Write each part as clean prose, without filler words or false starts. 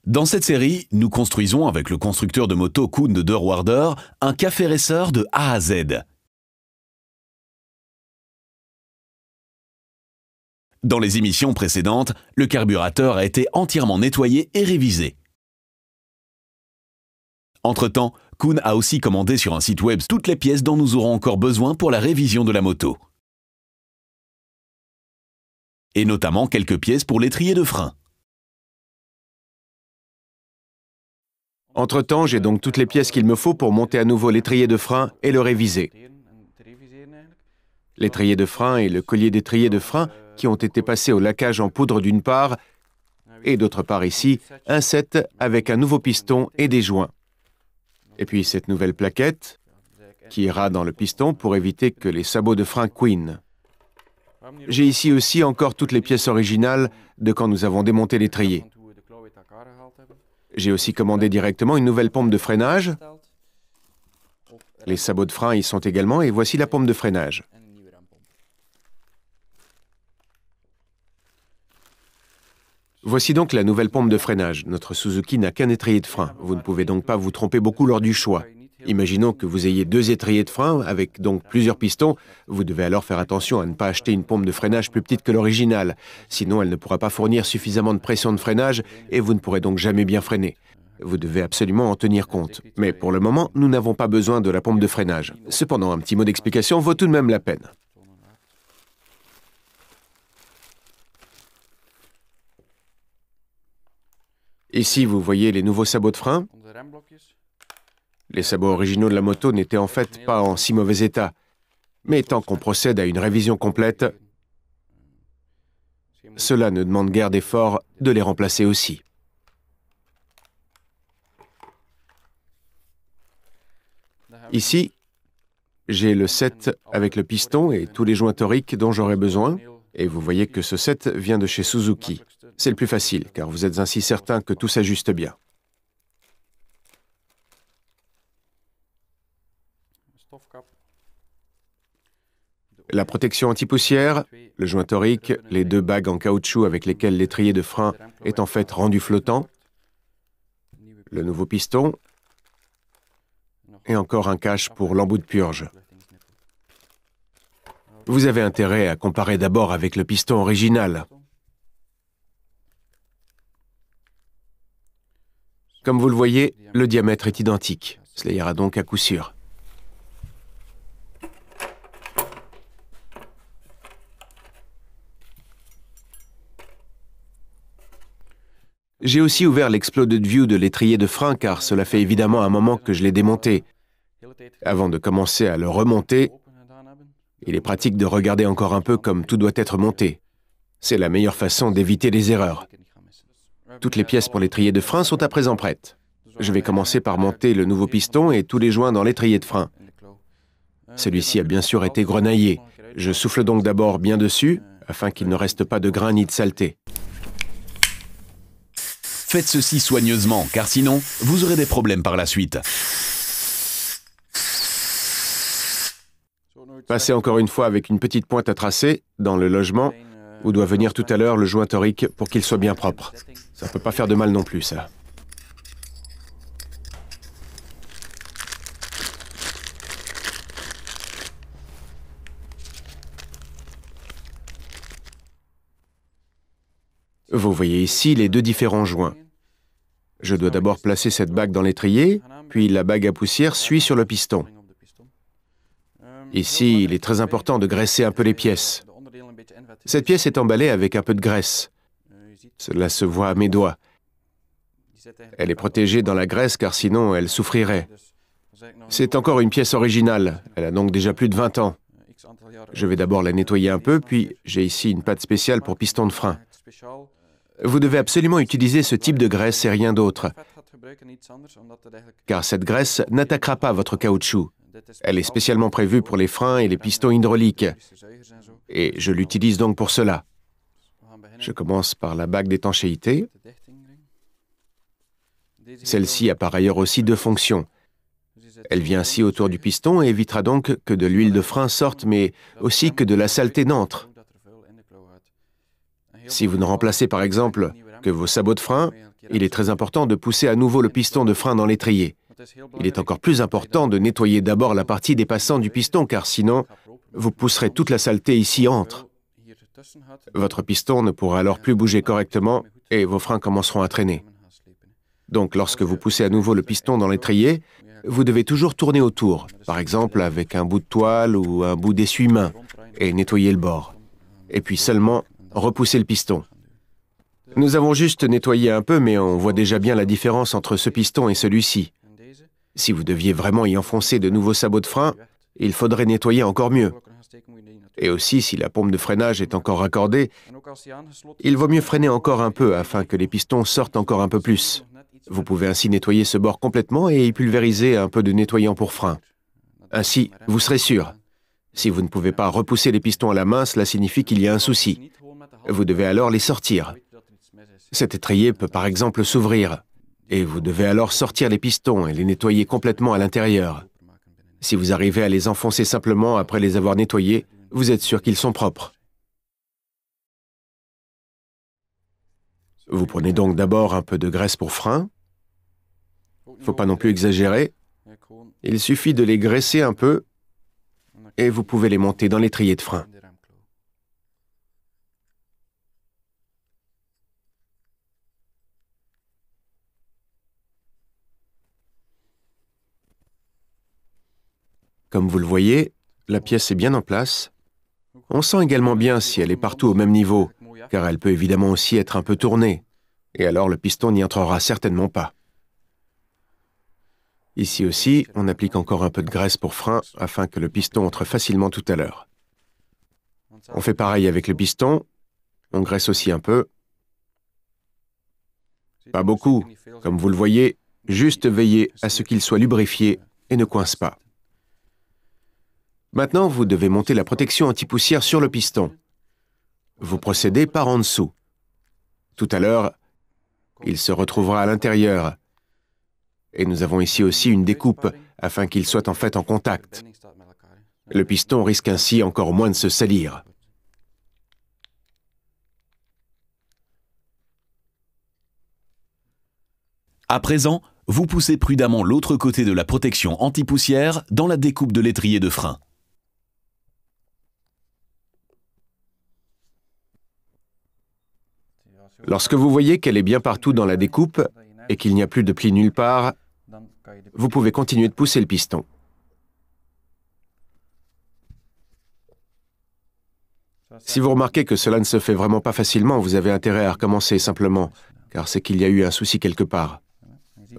Dans cette série, nous construisons avec le constructeur de moto Koen de Deurwaarder un café racer de A à Z. Dans les émissions précédentes, le carburateur a été entièrement nettoyé et révisé. Entre-temps, Koen a aussi commandé sur un site web toutes les pièces dont nous aurons encore besoin pour la révision de la moto. Et notamment quelques pièces pour l'étrier de frein. Entre-temps, j'ai donc toutes les pièces qu'il me faut pour monter à nouveau l'étrier de frein et le réviser. L'étrier de frein et le collier d'étrier de frein qui ont été passés au laquage en poudre d'une part, et d'autre part ici, un set avec un nouveau piston et des joints. Et puis cette nouvelle plaquette qui ira dans le piston pour éviter que les sabots de frein couinent. J'ai ici aussi encore toutes les pièces originales de quand nous avons démonté l'étrier. J'ai aussi commandé directement une nouvelle pompe de freinage. Les sabots de frein y sont également, et voici la pompe de freinage. Voici donc la nouvelle pompe de freinage. Notre Suzuki n'a qu'un étrier de frein. Vous ne pouvez donc pas vous tromper beaucoup lors du choix. Imaginons que vous ayez deux étriers de frein, avec donc plusieurs pistons. Vous devez alors faire attention à ne pas acheter une pompe de freinage plus petite que l'originale. Sinon, elle ne pourra pas fournir suffisamment de pression de freinage et vous ne pourrez donc jamais bien freiner. Vous devez absolument en tenir compte. Mais pour le moment, nous n'avons pas besoin de la pompe de freinage. Cependant, un petit mot d'explication vaut tout de même la peine. Ici, vous voyez les nouveaux sabots de frein. Les sabots originaux de la moto n'étaient en fait pas en si mauvais état. Mais tant qu'on procède à une révision complète, cela ne demande guère d'effort de les remplacer aussi. Ici, j'ai le set avec le piston et tous les joints toriques dont j'aurai besoin. Et vous voyez que ce set vient de chez Suzuki. C'est le plus facile, car vous êtes ainsi certain que tout s'ajuste bien. La protection anti-poussière, le joint torique, les deux bagues en caoutchouc avec lesquelles l'étrier de frein est en fait rendu flottant, le nouveau piston, et encore un cache pour l'embout de purge. Vous avez intérêt à comparer d'abord avec le piston original. Comme vous le voyez, le diamètre est identique. Cela ira donc à coup sûr. J'ai aussi ouvert l'exploded view de l'étrier de frein car cela fait évidemment un moment que je l'ai démonté. Avant de commencer à le remonter, il est pratique de regarder encore un peu comme tout doit être monté. C'est la meilleure façon d'éviter les erreurs. Toutes les pièces pour l'étrier de frein sont à présent prêtes. Je vais commencer par monter le nouveau piston et tous les joints dans l'étrier de frein. Celui-ci a bien sûr été grenaillé. Je souffle donc d'abord bien dessus, afin qu'il ne reste pas de grains ni de saleté. Faites ceci soigneusement, car sinon, vous aurez des problèmes par la suite. Passez encore une fois avec une petite pointe à tracer dans le logement où doit venir tout à l'heure le joint torique pour qu'il soit bien propre. Ça ne peut pas faire de mal non plus, ça. Vous voyez ici les deux différents joints. Je dois d'abord placer cette bague dans l'étrier, puis la bague à poussière suit sur le piston. Ici, il est très important de graisser un peu les pièces. Cette pièce est emballée avec un peu de graisse. Cela se voit à mes doigts. Elle est protégée dans la graisse car sinon elle souffrirait. C'est encore une pièce originale. Elle a donc déjà plus de 20 ans. Je vais d'abord la nettoyer un peu, puis j'ai ici une pâte spéciale pour piston de frein. Vous devez absolument utiliser ce type de graisse et rien d'autre, car cette graisse n'attaquera pas votre caoutchouc. Elle est spécialement prévue pour les freins et les pistons hydrauliques, et je l'utilise donc pour cela. Je commence par la bague d'étanchéité. Celle-ci a par ailleurs aussi deux fonctions. Elle vient ainsi autour du piston et évitera donc que de l'huile de frein sorte, mais aussi que de la saleté n'entre. Si vous ne remplacez par exemple que vos sabots de frein, il est très important de pousser à nouveau le piston de frein dans l'étrier. Il est encore plus important de nettoyer d'abord la partie dépassant du piston, car sinon, vous pousserez toute la saleté ici entre. Votre piston ne pourra alors plus bouger correctement et vos freins commenceront à traîner. Donc, lorsque vous poussez à nouveau le piston dans l'étrier, vous devez toujours tourner autour, par exemple avec un bout de toile ou un bout d'essuie-main, et nettoyer le bord. Et puis seulement repousser le piston. Nous avons juste nettoyé un peu, mais on voit déjà bien la différence entre ce piston et celui-ci. Si vous deviez vraiment y enfoncer de nouveaux sabots de frein, il faudrait nettoyer encore mieux. Et aussi, si la pompe de freinage est encore raccordée, il vaut mieux freiner encore un peu afin que les pistons sortent encore un peu plus. Vous pouvez ainsi nettoyer ce bord complètement et y pulvériser un peu de nettoyant pour frein. Ainsi, vous serez sûr. Si vous ne pouvez pas repousser les pistons à la main, cela signifie qu'il y a un souci. Vous devez alors les sortir. Cet étrier peut par exemple s'ouvrir, et vous devez alors sortir les pistons et les nettoyer complètement à l'intérieur. Si vous arrivez à les enfoncer simplement après les avoir nettoyés, vous êtes sûr qu'ils sont propres. Vous prenez donc d'abord un peu de graisse pour frein. Il ne faut pas non plus exagérer. Il suffit de les graisser un peu et vous pouvez les monter dans l'étrier de frein. Comme vous le voyez, la pièce est bien en place. On sent également bien si elle est partout au même niveau, car elle peut évidemment aussi être un peu tournée, et alors le piston n'y entrera certainement pas. Ici aussi, on applique encore un peu de graisse pour frein afin que le piston entre facilement tout à l'heure. On fait pareil avec le piston, on graisse aussi un peu. Pas beaucoup, comme vous le voyez, juste veillez à ce qu'il soit lubrifié et ne coince pas. Maintenant, vous devez monter la protection anti-poussière sur le piston. Vous procédez par en dessous. Tout à l'heure, il se retrouvera à l'intérieur. Et nous avons ici aussi une découpe afin qu'il soit en fait en contact. Le piston risque ainsi encore moins de se salir. À présent, vous poussez prudemment l'autre côté de la protection anti-poussière dans la découpe de l'étrier de frein. Lorsque vous voyez qu'elle est bien partout dans la découpe et qu'il n'y a plus de pli nulle part, vous pouvez continuer de pousser le piston. Si vous remarquez que cela ne se fait vraiment pas facilement, vous avez intérêt à recommencer simplement, car c'est qu'il y a eu un souci quelque part.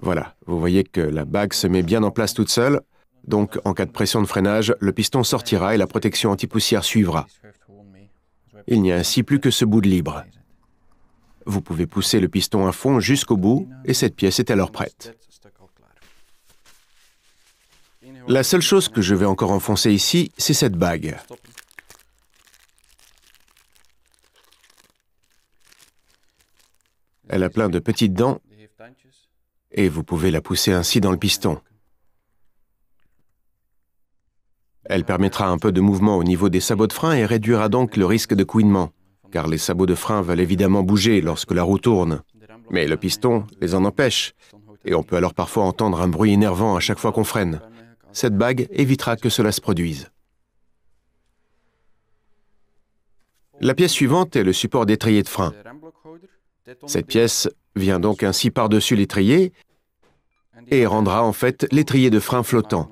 Voilà, vous voyez que la bague se met bien en place toute seule, donc en cas de pression de freinage, le piston sortira et la protection anti-poussière suivra. Il n'y a ainsi plus que ce bout de libre. Vous pouvez pousser le piston à fond jusqu'au bout et cette pièce est alors prête. La seule chose que je vais encore enfoncer ici, c'est cette bague. Elle a plein de petites dents et vous pouvez la pousser ainsi dans le piston. Elle permettra un peu de mouvement au niveau des sabots de frein et réduira donc le risque de couinement, car les sabots de frein veulent évidemment bouger lorsque la roue tourne. Mais le piston les en empêche, et on peut alors parfois entendre un bruit énervant à chaque fois qu'on freine. Cette bague évitera que cela se produise. La pièce suivante est le support d'étrier de frein. Cette pièce vient donc ainsi par-dessus l'étrier et rendra en fait l'étrier de frein flottant.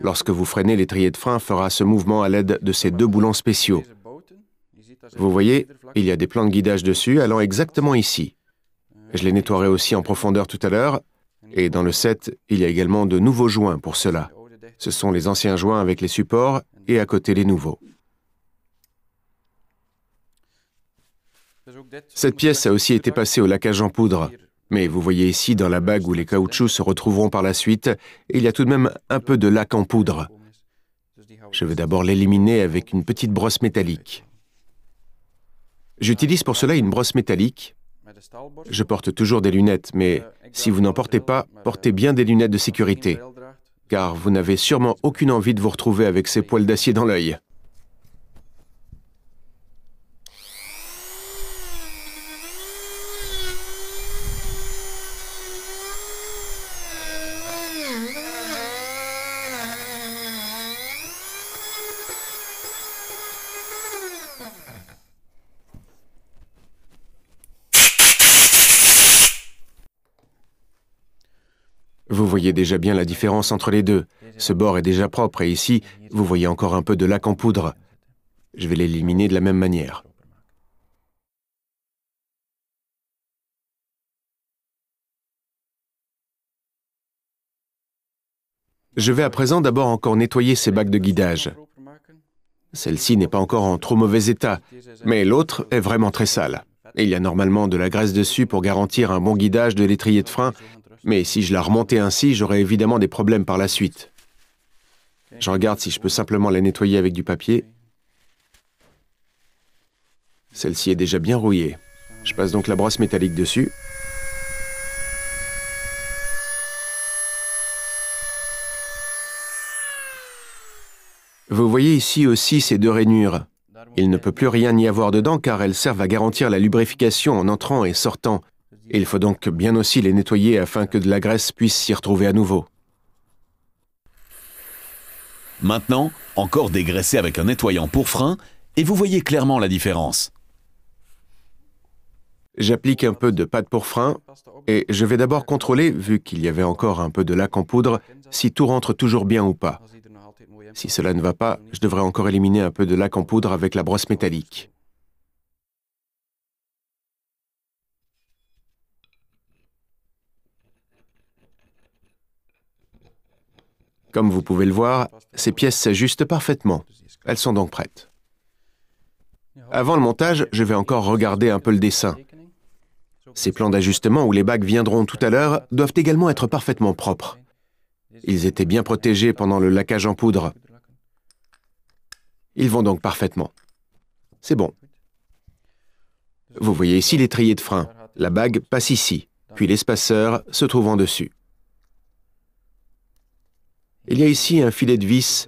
Lorsque vous freinez, l'étrier de frein fera ce mouvement à l'aide de ces deux boulons spéciaux. Vous voyez, il y a des plans de guidage dessus allant exactement ici. Je les nettoierai aussi en profondeur tout à l'heure, et dans le set, il y a également de nouveaux joints pour cela. Ce sont les anciens joints avec les supports et à côté les nouveaux. Cette pièce a aussi été passée au laquage en poudre. Mais vous voyez ici, dans la bague où les caoutchoucs se retrouveront par la suite, il y a tout de même un peu de laque en poudre. Je vais d'abord l'éliminer avec une petite brosse métallique. J'utilise pour cela une brosse métallique. Je porte toujours des lunettes, mais si vous n'en portez pas, portez bien des lunettes de sécurité, car vous n'avez sûrement aucune envie de vous retrouver avec ces poils d'acier dans l'œil. Vous voyez déjà bien la différence entre les deux. Ce bord est déjà propre et ici, vous voyez encore un peu de lac en poudre. Je vais l'éliminer de la même manière. Je vais à présent d'abord encore nettoyer ces bacs de guidage. Celle-ci n'est pas encore en trop mauvais état, mais l'autre est vraiment très sale. Et il y a normalement de la graisse dessus pour garantir un bon guidage de l'étrier de frein, mais si je la remontais ainsi, j'aurais évidemment des problèmes par la suite. Je regarde si je peux simplement la nettoyer avec du papier. Celle-ci est déjà bien rouillée. Je passe donc la brosse métallique dessus. Vous voyez ici aussi ces deux rainures. Il ne peut plus rien y avoir dedans car elles servent à garantir la lubrification en entrant et sortant. Il faut donc bien aussi les nettoyer afin que de la graisse puisse s'y retrouver à nouveau. Maintenant, encore dégraisser avec un nettoyant pour frein et vous voyez clairement la différence. J'applique un peu de pâte pour frein et je vais d'abord contrôler, vu qu'il y avait encore un peu de lac en poudre, si tout rentre toujours bien ou pas. Si cela ne va pas, je devrais encore éliminer un peu de lac en poudre avec la brosse métallique. Comme vous pouvez le voir, ces pièces s'ajustent parfaitement. Elles sont donc prêtes. Avant le montage, je vais encore regarder un peu le dessin. Ces plans d'ajustement où les bacs viendront tout à l'heure doivent également être parfaitement propres. Ils étaient bien protégés pendant le laquage en poudre. Ils vont donc parfaitement. C'est bon. Vous voyez ici l'étrier de frein. La bague passe ici, puis l'espaceur se trouve en dessus. Il y a ici un filet de vis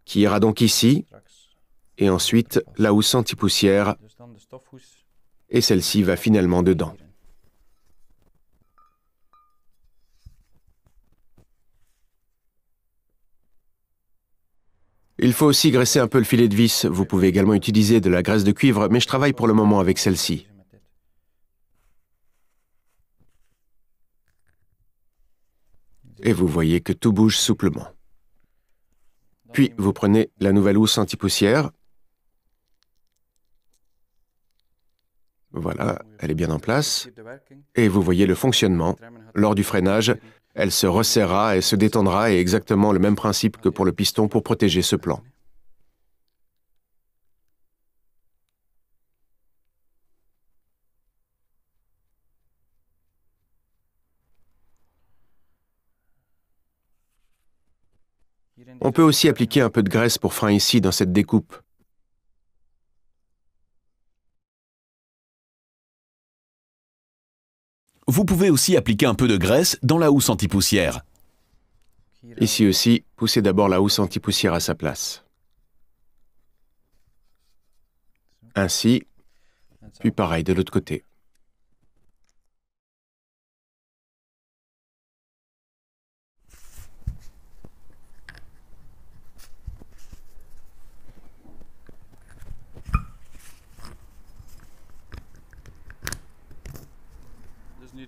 qui ira donc ici, et ensuite la housse anti-poussière, et celle-ci va finalement dedans. Il faut aussi graisser un peu le filet de vis. Vous pouvez également utiliser de la graisse de cuivre, mais je travaille pour le moment avec celle-ci. Et vous voyez que tout bouge souplement. Puis, vous prenez la nouvelle housse anti-poussière. Voilà, elle est bien en place. Et vous voyez le fonctionnement. Lors du freinage, elle se resserrera et se détendra, et exactement le même principe que pour le piston pour protéger ce plan. On peut aussi appliquer un peu de graisse pour frein ici dans cette découpe. Vous pouvez aussi appliquer un peu de graisse dans la housse anti-poussière. Ici aussi, poussez d'abord la housse anti-poussière à sa place. Ainsi, puis pareil de l'autre côté.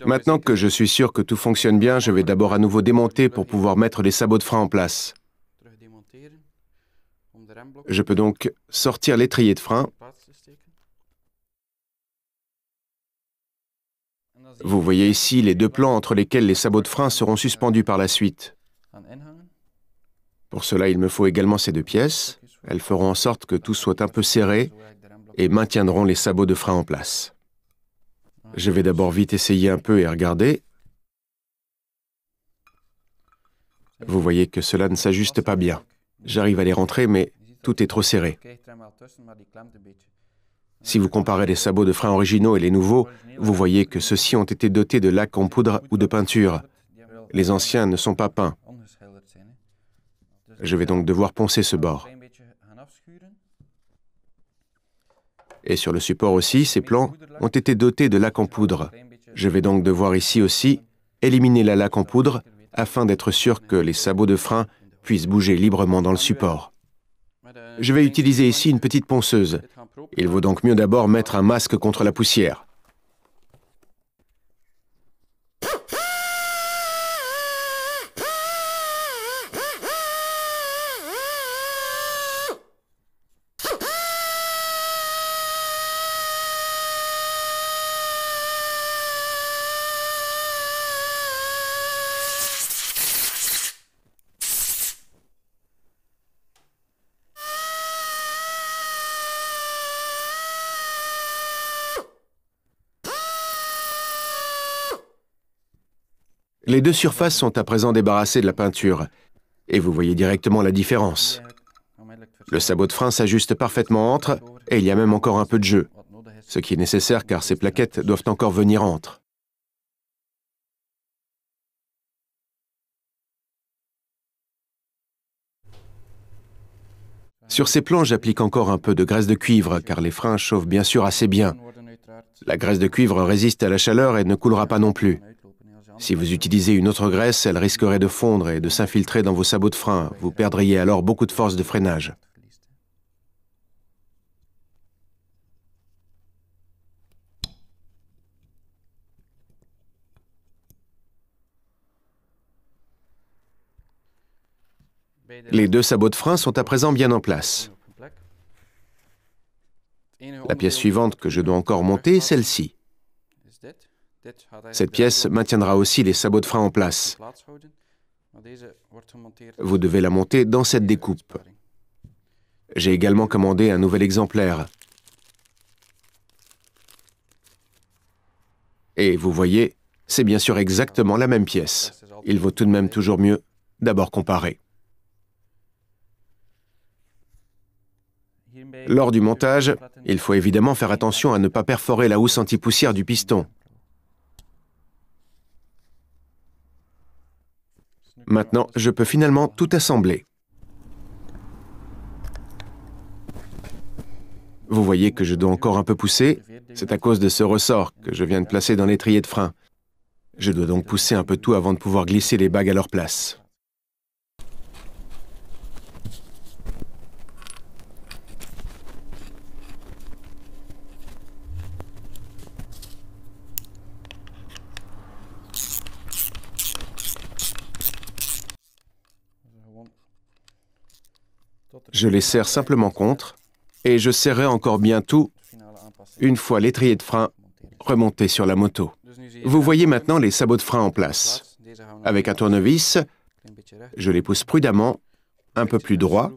Maintenant que je suis sûr que tout fonctionne bien, je vais d'abord à nouveau démonter pour pouvoir mettre les sabots de frein en place. Je peux donc sortir l'étrier de frein. Vous voyez ici les deux plans entre lesquels les sabots de frein seront suspendus par la suite. Pour cela, il me faut également ces deux pièces. Elles feront en sorte que tout soit un peu serré et maintiendront les sabots de frein en place. Je vais d'abord vite essayer un peu et regarder. Vous voyez que cela ne s'ajuste pas bien. J'arrive à les rentrer, mais tout est trop serré. Si vous comparez les sabots de frein originaux et les nouveaux, vous voyez que ceux-ci ont été dotés de laque en poudre ou de peinture. Les anciens ne sont pas peints. Je vais donc devoir poncer ce bord. Et sur le support aussi, ces plans ont été dotés de laque en poudre. Je vais donc devoir ici aussi éliminer la laque en poudre afin d'être sûr que les sabots de frein puissent bouger librement dans le support. Je vais utiliser ici une petite ponceuse. Il vaut donc mieux d'abord mettre un masque contre la poussière. Les deux surfaces sont à présent débarrassées de la peinture, et vous voyez directement la différence. Le sabot de frein s'ajuste parfaitement entre, et il y a même encore un peu de jeu, ce qui est nécessaire car ces plaquettes doivent encore venir entre. Sur ces plans, j'applique encore un peu de graisse de cuivre, car les freins chauffent bien sûr assez bien. La graisse de cuivre résiste à la chaleur et ne coulera pas non plus. Si vous utilisez une autre graisse, elle risquerait de fondre et de s'infiltrer dans vos sabots de frein. Vous perdriez alors beaucoup de force de freinage. Les deux sabots de frein sont à présent bien en place. La pièce suivante que je dois encore monter est celle-ci. Cette pièce maintiendra aussi les sabots de frein en place. Vous devez la monter dans cette découpe. J'ai également commandé un nouvel exemplaire. Et vous voyez, c'est bien sûr exactement la même pièce. Il vaut tout de même toujours mieux d'abord comparer. Lors du montage, il faut évidemment faire attention à ne pas perforer la housse anti-poussière du piston. Maintenant, je peux finalement tout assembler. Vous voyez que je dois encore un peu pousser. C'est à cause de ce ressort que je viens de placer dans l'étrier de frein. Je dois donc pousser un peu tout avant de pouvoir glisser les bagues à leur place. Je les serre simplement contre et je serrerai encore bien tout une fois l'étrier de frein remonté sur la moto. Vous voyez maintenant les sabots de frein en place. Avec un tournevis, je les pousse prudemment, un peu plus droit.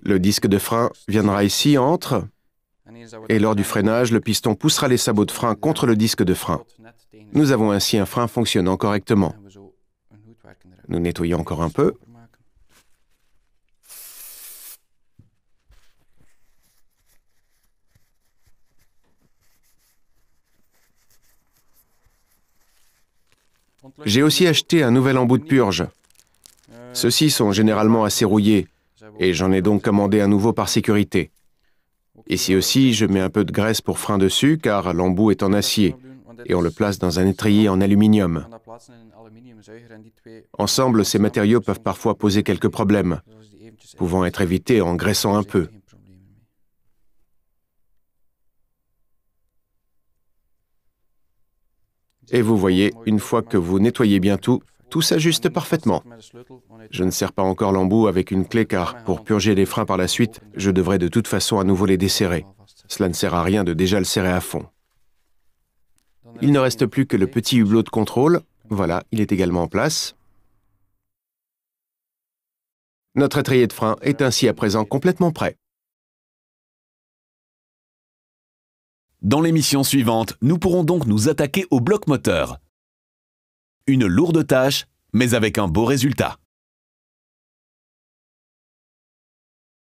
Le disque de frein viendra ici entre, et lors du freinage, le piston poussera les sabots de frein contre le disque de frein. Nous avons ainsi un frein fonctionnant correctement. Nous nettoyons encore un peu. J'ai aussi acheté un nouvel embout de purge. Ceux-ci sont généralement assez rouillés, et j'en ai donc commandé un nouveau par sécurité. Ici aussi, je mets un peu de graisse pour frein dessus, car l'embout est en acier, et on le place dans un étrier en aluminium. Ensemble, ces matériaux peuvent parfois poser quelques problèmes, pouvant être évités en graissant un peu. Et vous voyez, une fois que vous nettoyez bien tout s'ajuste parfaitement. Je ne serre pas encore l'embout avec une clé car, pour purger les freins par la suite, je devrais de toute façon à nouveau les desserrer. Cela ne sert à rien de déjà le serrer à fond. Il ne reste plus que le petit hublot de contrôle. Voilà, il est également en place. Notre étrier de frein est ainsi à présent complètement prêt. Dans l'émission suivante, nous pourrons donc nous attaquer au bloc moteur. Une lourde tâche, mais avec un beau résultat.